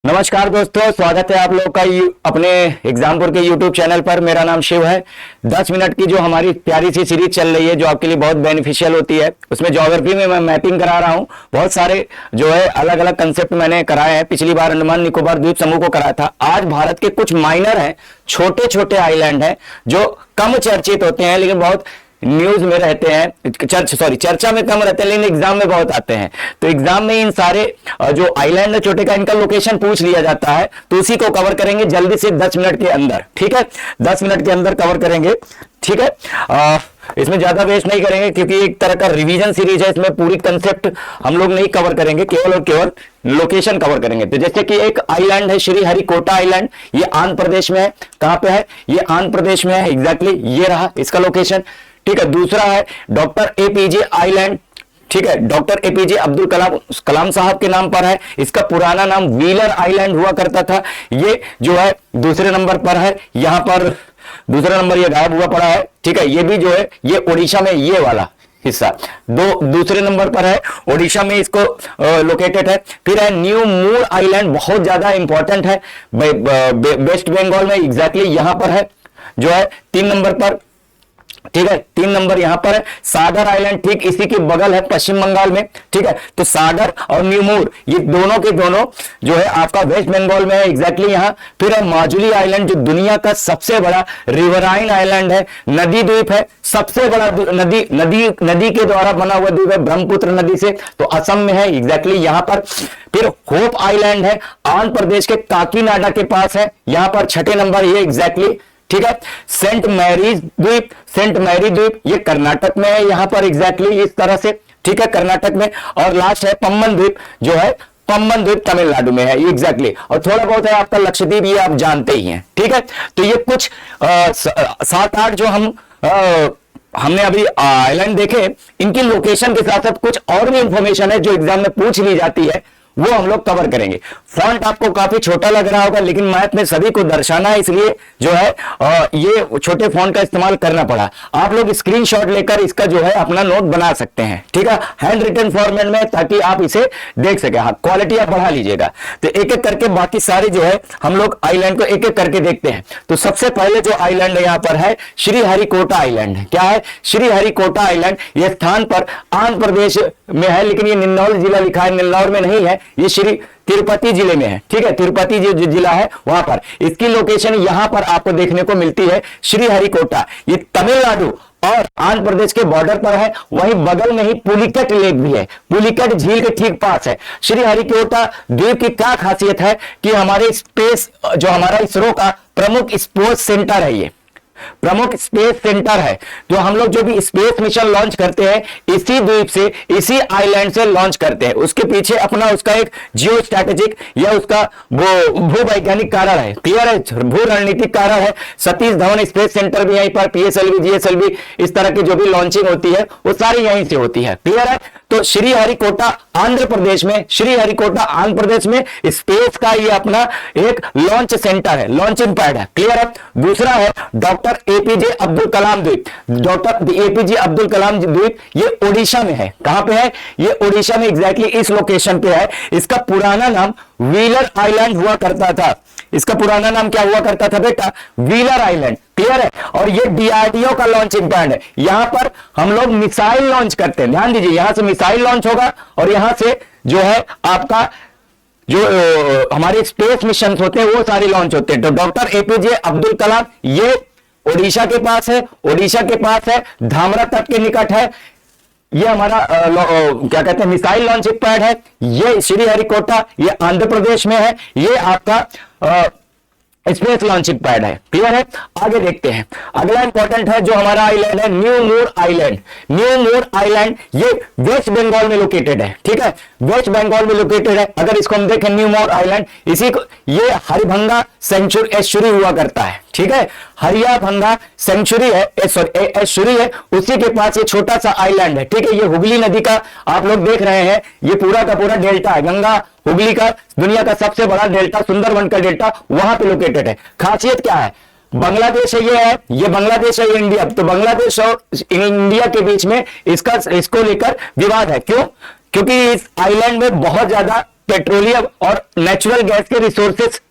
नमस्कार दोस्तों, स्वागत है आप लोग का अपने एग्जामपुर के यूट्यूब चैनल पर। मेरा नाम शिव है। 10 मिनट की जो हमारी प्यारी सी सीरीज चल रही है जो आपके लिए बहुत बेनिफिशियल होती है, उसमें ज्योग्राफी में मैं मैपिंग करा रहा हूं। बहुत सारे जो है अलग अलग कंसेप्ट मैंने कराए हैं। पिछली बार अंडमान निकोबार द्वीप समूह को कराया था। आज भारत के कुछ माइनर हैं, छोटे छोटे आइलैंड हैं जो कम चर्चित होते हैं लेकिन बहुत न्यूज में रहते हैं, चर्चा में कम रहते हैं लेकिन एग्जाम में बहुत आते हैं। तो एग्जाम में इन सारे जो आइलैंड है छोटे का, इनका लोकेशन पूछ लिया जाता है, तो उसी को कवर करेंगे जल्दी से 10 मिनट के अंदर। ठीक है, 10 मिनट के अंदर कवर करेंगे। ठीक है, इसमें ज्यादा वेस्ट नहीं करेंगे क्योंकि एक तरह का रिवीजन सीरीज है। इसमें पूरी कंसेप्ट हम लोग नहीं कवर करेंगे, केवल और केवल लोकेशन कवर करेंगे। तो जैसे कि एक आइलैंड है श्रीहरिकोटा आइलैंड, ये आंध्र प्रदेश में है। कहां पे है? ये आंध्र प्रदेश में है। एग्जैक्टली ये रहा इसका लोकेशन। ठीक है, दूसरा है डॉक्टर एपीजे आइलैंड। ठीक है, डॉक्टर एपीजे अब्दुल कलाम साहब के नाम पर है। इसका पुराना नाम व्हीलर आइलैंड हुआ करता था। ये जो है दूसरे नंबर पर है। यहां पर दूसरा नंबर ये गायब हुआ पड़ा है। ठीक है, ये भी जो है ये उड़ीसा में, ये वाला हिस्सा दूसरे नंबर पर है, उड़ीसा में इसको लोकेटेड है। फिर है न्यू मूर आइलैंड, बहुत ज्यादा इंपॉर्टेंट है, वेस्ट बंगाल में। एग्जैक्टली यहां पर है, जो है 3 नंबर पर। ठीक है, 3 नंबर यहां पर है। सागर आइलैंड ठीक इसी के बगल है, पश्चिम बंगाल में। ठीक है, तो सागर और न्यूमूर ये दोनों के दोनों जो है आपका वेस्ट बंगाल में है। एग्जैक्टली यहां। फिर है माजुली आइलैंड, जो दुनिया का सबसे बड़ा रिवराइन आइलैंड है, नदी द्वीप है, सबसे बड़ा नदी के द्वारा बना हुआ द्वीप है, ब्रह्मपुत्र नदी से। तो असम में है, एग्जैक्टली यहां पर। फिर होप आइलैंड है, आंध्र प्रदेश के काकीनाडा के पास है, यहां पर 6ठे नंबर ये एग्जैक्टली। ठीक है, सेंट मैरी द्वीप ये कर्नाटक में है, यहां पर एग्जैक्टली इस तरह से। ठीक है, कर्नाटक में। और लास्ट है पम्बन द्वीप, जो है पम्बन द्वीप तमिलनाडु में है एग्जैक्टली। और थोड़ा बहुत है आपका लक्षद्वीप, ये आप जानते ही हैं। ठीक है, तो ये कुछ 7-8 जो हमने अभी आइलैंड देखे, इनकी लोकेशन के साथ साथ कुछ और भी इंफॉर्मेशन है जो एग्जाम में पूछ ली जाती है, वो हम लोग कवर करेंगे। फॉन्ट आपको काफी छोटा लग रहा होगा लेकिन मैथ में सभी को दर्शाना है, इसलिए जो है ये छोटे फॉन्ट का इस्तेमाल करना पड़ा। आप लोग स्क्रीनशॉट लेकर इसका जो है अपना नोट बना सकते हैं। ठीक है, हैंड रिटन फॉर्मेट में, ताकि आप इसे देख सके। हाँ, क्वालिटी आप बढ़ा लीजिएगा। तो एक एक करके बाकी सारे जो है हम लोग आइलैंड को एक एक करके देखते हैं। तो सबसे पहले जो आइलैंड है यहाँ पर है श्रीहरिकोटा आइलैंड। क्या है? श्रीहरिकोटा आइलैंड। यह स्थान पर आंध्र प्रदेश में है, लेकिन ये निन्नौर जिला लिखा है, निन्नौर में नहीं है, ये श्री तिरुपति जिले में है। ठीक है, तिरुपति जो जिला है वहां पर इसकी लोकेशन यहां पर आपको देखने को मिलती है, श्रीहरिकोटा। ये तमिलनाडु और आंध्र प्रदेश के बॉर्डर पर है। वहीं बगल में ही पुलिकट लेक भी है, पुलिकट झील के ठीक पास है। श्रीहरिकोटा द्वीप की क्या खासियत है कि हमारे स्पेस, जो हमारा इसरो का प्रमुख स्पोर्ट्स सेंटर है, ये प्रमुख स्पेस सेंटर है। तो हम लोग जो भी स्पेस मिशन लॉन्च करते हैं इसी द्वीप से, इसी आइलैंड से लॉन्च करते हैं। उसके पीछे अपना उसका एक जियो स्ट्रैटेजिक या उसका भू वैज्ञानिक कारण है, क्लियर है, भू रणनीतिक कारण है। सतीश धवन स्पेस सेंटर भी यहीं पर, पीएसएलवी जीएसएलवी इस तरह की जो भी लॉन्चिंग होती है वो सारी यहीं से होती है। क्लियर है। तो श्रीहरिकोटा आंध्र प्रदेश में, श्रीहरिकोटा आंध्र प्रदेश में स्पेस का ये अपना एक लॉन्च सेंटर है, लॉन्चिंग पैड है। क्लियर है। दूसरा है डॉक्टर एपीजे अब्दुल कलाम द्वीप। डॉक्टर एपीजे अब्दुल कलाम द्वीप ये ओडिशा में है। कहां पे है? ये ओडिशा में, एग्जैक्टली इस लोकेशन पे है। इसका पुराना नाम व्हीलर आइलैंड हुआ करता था। इसका पुराना नाम क्या हुआ करता था बेटा? Wheeler island. क्लियर है। और ये डीआरडीओ का लॉन्चिंग पैड है। यहां पर हम लोग मिसाइल लॉन्च करते हैं। ध्यान दीजिए, यहां से मिसाइल लॉन्च होगा और यहां से जो है आपका जो हमारे स्पेस मिशन होते हैं वो सारे लॉन्च होते हैं। तो डॉक्टर एपीजे अब्दुल कलाम ये ओडिशा के पास है, ओडिशा के पास है, धामरा तट के निकट है। ये हमारा क्या कहते हैं मिसाइल लॉन्चिंग पैड है। ये श्रीहरिकोटा ये आंध्र प्रदेश में है। ये आपका स्पेस लॉन्चिंग पैड है। क्लियर है। आगे देखते हैं। अगला इंपॉर्टेंट है जो हमारा आइलैंड है, न्यू मूर आइलैंड। न्यू मूर आइलैंड ये वेस्ट बंगाल में लोकेटेड है। ठीक है, वेस्ट बंगाल में लोकेटेड है। अगर इसको हम देखें न्यू मूर आइलैंड, इसी को ये हरिभंगा सेंचुरी हुआ करता है। ठीक है, हरियाभंगा सेंचुरी है, एस्चुरी है, उसी के पास ये छोटा सा आइलैंड है। ठीक है, ये हुगली नदी का आप लोग देख रहे हैं, ये पूरा का पूरा डेल्टा है, गंगा हुगली का दुनिया का सबसे बड़ा डेल्टा, सुंदरबन का डेल्टा वहां पे लोकेटेड है। खासियत क्या है? बांग्लादेश है, ये बांग्लादेश है, ये इंडिया। तो बांग्लादेश और इंडिया के बीच में इसको लेकर विवाद है। क्यों? क्योंकि इस आइलैंड में बहुत ज्यादा पेट्रोलियम और नेचुरल गैस के रिसोर्सेस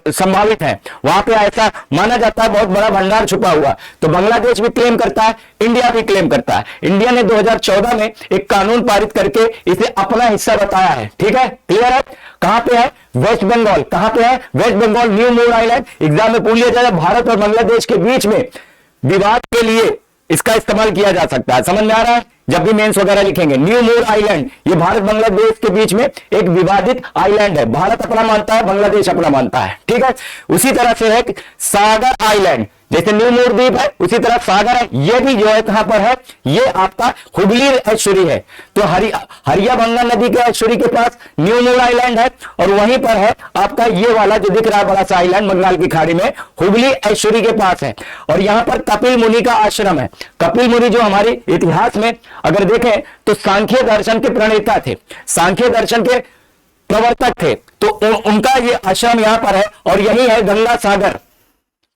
संभावित है। वहां पे ऐसा माना जाता है बहुत बड़ा भंडार छुपा हुआ। तो बांग्लादेश भी क्लेम करता है, इंडिया भी क्लेम करता है। इंडिया ने 2014 में एक कानून पारित करके इसे अपना हिस्सा बताया है। ठीक है, क्लियर है। कहां पे है? वेस्ट बंगाल। कहां पे है? वेस्ट बंगाल, न्यू मूर आइलैंड। एग्जाम में पूछ लिया जाए भारत और बांग्लादेश के बीच में विवाद के लिए इसका इस्तेमाल किया जा सकता है। समझ में आ रहा है? जब भी मेंस वगैरह लिखेंगे, न्यू मूर आइलैंड, ये भारत बांग्लादेश के बीच में एक विवादित आइलैंड है। भारत अपना मानता है, बांग्लादेश अपना मानता है। ठीक है, उसी तरह से है सागर आइलैंड, जैसे न्यू मूर द्वीप है उसी तरह सागर है। ये भी जो है कहां पर है? ये आपका हुगली एस्चुरी है। तो हरिया गंगा नदी के एस्चुरी के पास न्यू मूर आइलैंड है, और वहीं पर है आपका ये वाला जो दिख रहा है बड़ा सा आइलैंड बंगाल की खाड़ी में, हुगली एस्चुरी के पास है। और यहां पर कपिल मुनि का आश्रम है। कपिल मुनि जो हमारे इतिहास में अगर देखें तो सांख्य दर्शन के प्रणेता थे, सांख्य दर्शन के प्रवर्तक थे। तो उनका ये आश्रम यहां पर है, और यही है गंगा सागर।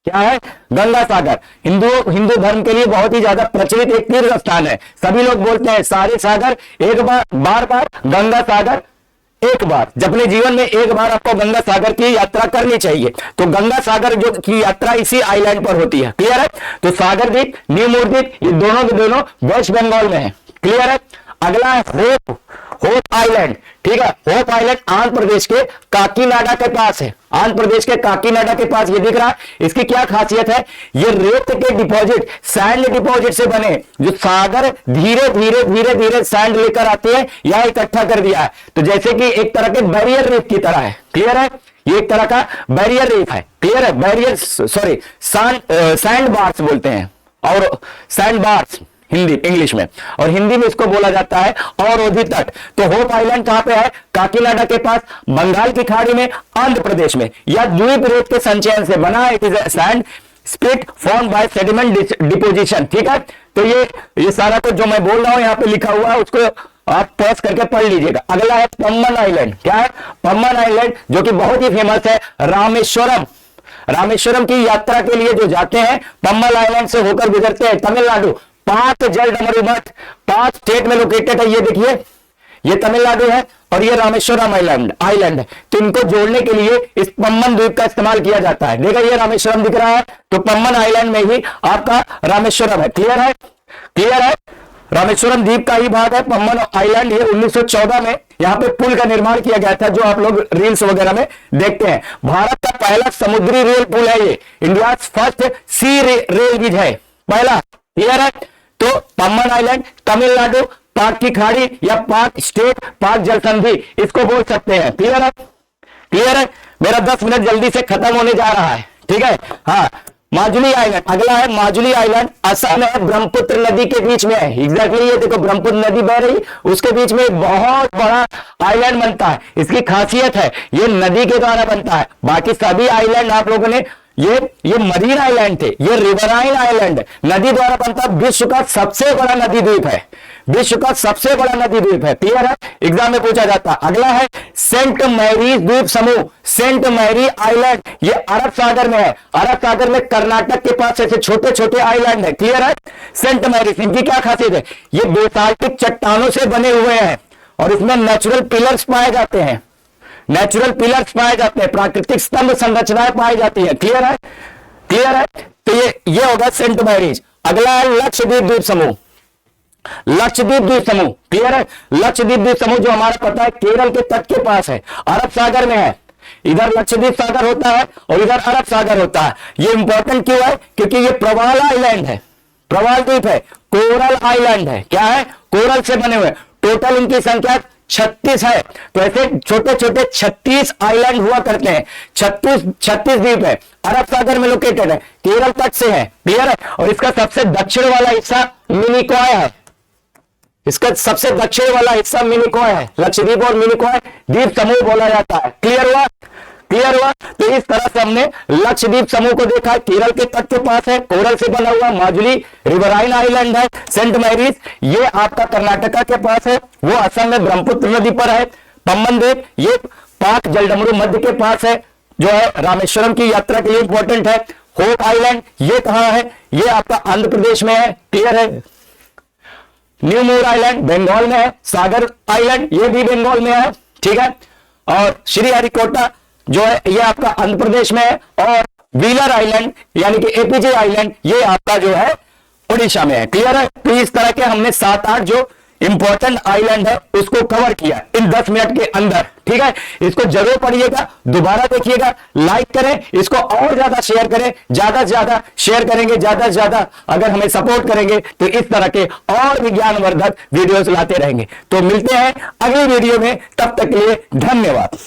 क्या है? गंगा सागर हिंदू धर्म के लिए बहुत ही ज्यादा प्रचलित एक तीर्थ स्थान है। सभी लोग बोलते हैं सारे सागर एक बार, गंगा सागर एक बार। जब अपने जीवन में एक बार आपको गंगा सागर की यात्रा करनी चाहिए। तो गंगा सागर जो की यात्रा इसी आइलैंड पर होती है। क्लियर है? तो सागर द्वीप, न्यू मूर द्वीप, ये दोनों के दोनों वेस्ट बंगाल में है। क्लियर है? अगला है होप आइलैंड। ठीक है, होप आइलैंड आंध्र प्रदेश के काकीनाडा के पास है। आंध्र प्रदेश के काकीनाडा के पास ये दिख रहा है। इसकी क्या खासियत है? ये रेत के डिपॉजिट, सैंड डिपॉजिट से बने, जो सागर धीरे धीरे धीरे धीरे सैंड लेकर आते हैं, यह इकट्ठा कर दिया है। तो जैसे कि एक तरह के बैरियर रीफ की तरह है। क्लियर है? ये एक तरह का बैरियर रीफ है। क्लियर है? बैरियर सॉरी सैंड बार्स बोलते हैं, और सैंड बार्स हिंदी इंग्लिश में, और हिंदी में इसको बोला जाता है अवरोधी तट। तो होप आइलैंड कहां पे है? काकीनाडा के पास, बंगाल की खाड़ी में, आंध्र प्रदेश में। यह द्वीप रेत के संचयन से बना है। It is sand split form by sediment deposition. ठीक है, तो ये सारा कुछ जो मैं बोल रहा हूं यहां पे लिखा हुआ है, उसको आप पॉज करके पढ़ लीजिएगा। अगला है पम्बन आइलैंड। क्या है? पम्बन आइलैंड, जो कि बहुत ही फेमस है। रामेश्वरम की यात्रा के लिए जो जाते हैं पम्बन आइलैंड से होकर गुजरते हैं तमिलनाडु। 5 जल डमरू मठ 5 स्टेट में लोकेटेड है। ये देखिए, ये तमिलनाडु है और ये रामेश्वरम आइलैंड है। तो इनको जोड़ने के लिए इस पम्बन द्वीप का इस्तेमाल किया जाता है। देखा, ये रामेश्वरम दिख रहा है, तो पम्बन आइलैंड में ही आपका रामेश्वरम है। क्लियर है? क्लियर है? रामेश्वरम द्वीप का ही भाग है पम्बन आइलैंड। ये 1914 में यहाँ पे पुल का निर्माण किया गया था, जो आप लोग रील्स वगैरह में देखते हैं। भारत का पहला समुद्री रेल पुल है ये, इंडिया फर्स्ट सी रेल ब्रिज है, पहला। क्लियर है? तो पम्बन आइलैंड, तमिलनाडु, पाक की खाड़ी या पाक स्टेट, पाक जल संधि, इसको बोल सकते हैं। क्लियर है? क्लियर है? मेरा 10 मिनट जल्दी से खत्म होने जा रहा है। ठीक है, हाँ। माजुली आइलैंड, अगला है माजुली आइलैंड। असम है, ब्रह्मपुत्र नदी के बीच में है। एग्जैक्टली ये देखो, ब्रह्मपुत्र नदी बह रही, उसके बीच में एक बहुत बड़ा आइलैंड बनता है। इसकी खासियत है ये नदी के द्वारा बनता है। बाकी सभी आइलैंड आप लोगों ने ये मरीन आइलैंड थे, ये रिवराइन आइलैंड है, नदी द्वारा बनता। विश्व का सबसे बड़ा नदी द्वीप है, विश्व का सबसे बड़ा नदी द्वीप है। क्लियर है? एग्जाम में पूछा जाता है। अगला है सेंट मैरीज द्वीप समूह, सेंट मैरी आइलैंड, ये अरब सागर में है। अरब सागर में कर्नाटक के पास ऐसे छोटे छोटे आइलैंड है। क्लियर है? सेंट मैरीज, इनकी क्या खासियत है? ये बेसाल्टिक चट्टानों से बने हुए हैं, और इसमें नेचुरल पिलर्स पाए जाते हैं, नेचुरल पिलर्स पाए जाते हैं, प्राकृतिक स्तंभ संरचनाएं पाई जाती है। क्लियर है? क्लियर है? तो ये होगा सेंट मैरीज। अगला है लक्षद्वीप द्वीप समूह, लक्षद्वीप द्वीप समूह। क्लियर है? लक्षद्वीप द्वीप समूह जो हमारा पता है केरल के तट के पास है, अरब सागर में है। इधर लक्षद्वीप सागर होता है और इधर अरब सागर होता है। ये इंपॉर्टेंट क्यों है? क्योंकि ये प्रवाल आइलैंड है, प्रवाल द्वीप है, कोरल आइलैंड है। क्या है? कोरल से बने हुए। टोटल इनकी संख्या 36 है। तो ऐसे छोटे छोटे 36 आइलैंड हुआ करते हैं। 36 द्वीप है, अरब सागर में लोकेटेड है, केरल तट से है। क्लियर है? और इसका सबसे दक्षिण वाला हिस्सा मिनिकॉय है, इसका सबसे दक्षिण वाला हिस्सा मिनिकॉय है। लक्षद्वीप और मिनिकॉय द्वीप समूह बोला जाता है। क्लियर हुआ? क्लियर हुआ? तो इस तरह से हमने लक्षद्वीप समूह को देखा, केरल के तट के पास है, कोरल से बना हुआ। माजुली रिवराइन आइलैंड है। सेंट मैरीज ये आपका कर्नाटका के पास है, वो असम में ब्रह्मपुत्र नदी पर है। पम्बन द्वीप ये पाक जलडमरू मध्य के पास है, जो है रामेश्वरम की यात्रा के लिए इंपॉर्टेंट है। होप आइलैंड ये कहां है? ये आपका आंध्र प्रदेश में है। क्लियर है? न्यू मूर आइलैंड बंगाल में है। सागर आइलैंड ये भी बंगाल में है। ठीक है? और श्रीहरिकोटा जो है ये आपका आंध्र प्रदेश में है, और व्हीलर आइलैंड यानी कि एपीजे आइलैंड ये आपका जो है उड़ीसा में है। क्लियर है? तो इस तरह के हमने 7-8 जो इंपॉर्टेंट आइलैंड है उसको कवर किया इन 10 मिनट के अंदर। ठीक है, इसको जरूर पढ़िएगा, दोबारा देखिएगा, लाइक करें, इसको और ज्यादा शेयर करें, ज्यादा से ज्यादा शेयर करेंगे, ज्यादा से ज्यादा अगर हमें सपोर्ट करेंगे तो इस तरह के और विज्ञानवर्धक वीडियोस लाते रहेंगे। तो मिलते हैं अगली वीडियो में, तब तक के लिए धन्यवाद।